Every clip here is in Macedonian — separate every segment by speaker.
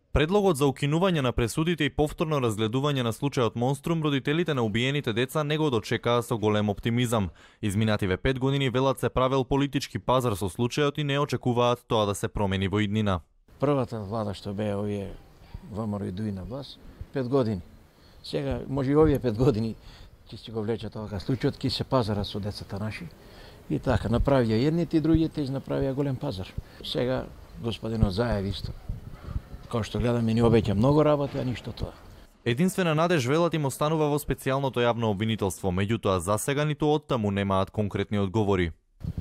Speaker 1: Предлогот за укинување на пресудите и повторно разгледување на случајот Монструм родителите на убиените деца не го дочекаа со голем оптимизам. Изминативе 5 години велат се правел политички пазар со случајот и не очекуваат тоа да се промени во иднина.
Speaker 2: Првата влада што беа овие ВМРО и ДУИ на власт 5 години. Сега може и овие 5 години ќе го влечат овака случајот, ќе се пазара со децата наши. И така направија едните и другите направија голем пазар. Сега господинот Заев исто. Као што гледаме ни обеќа многу работа, а ништо тоа.
Speaker 1: Единствена надеж велат им останува во специјалното јавно обвинителство, меѓутоа засега ниту оттаму немаат конкретни одговори.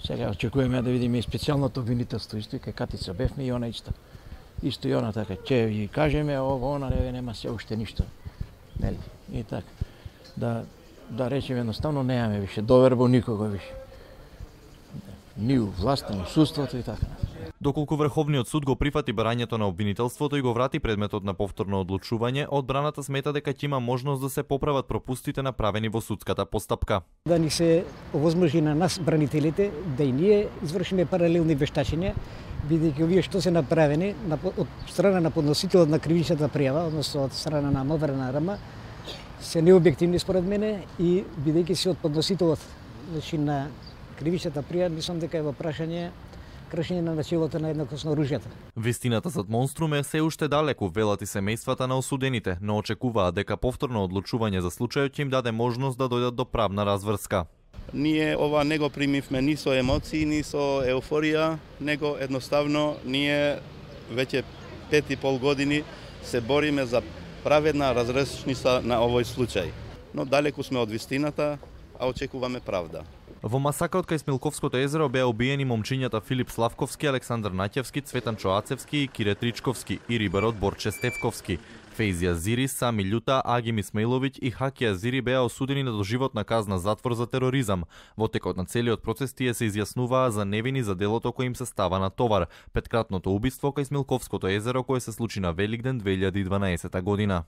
Speaker 2: Сега очекуваме да видиме и специјалното обвинителство, исто и кај Катица бевме и она исто. Исто и она така, ќе ви кажеме ово, она нема се уште ништо. Нели? И така. Да речеме едноставно немаме више доверба никого више. Ни у власта, ни у судството и така.
Speaker 1: Доколку Врховниот суд го прифати барањето на обвинителството и го врати предметот на повторно одлучување, одбраната смета дека ќе има можност да се поправат пропустите направени во судската постапка.
Speaker 3: Да ни се овозможи на нас, бранителите, да и ние извршиме паралелни вештачења, бидејќи овие што се направени од страна на подносителот на кривичната пријава, односно од страна на МВР на РМ, се необјективни според мене и бидејќи се од подносителот на кривичната пријава, мислам дека е во прашање кршење на начелото на еднаквост на оружјата.
Speaker 1: Вистината зад Монструм е се уште далеку, велат и семејствата на осудените, но очекуваат дека повторно одлучување за случајот ќе им даде можност да дојдат до правна разврска.
Speaker 4: Ние ова не го примивме ни со емоции, ни со еуфорија, него едноставно ние веќе 5,5 години се бориме за праведна разрешница на овој случај. Но далеку сме од вистината, а очекуваме правда.
Speaker 1: Во масакот кај Смилковското езеро беа убиени момчињата Филип Славковски, Александар Наќевски, Цветан Чоацевски и Кире Тричковски и рибарот Борче Стевковски. Фејзија Зири, Сами Љута, Агим Исмаиловиќ и Хакија Зири беа осудени на доживотна казна затвор за тероризам. Во текот на целиот процес тие се изјаснуваа за невини за делото кој им се става на товар, петкратното убиство кај Смилковското езеро кое се случи на Великден 2012 година.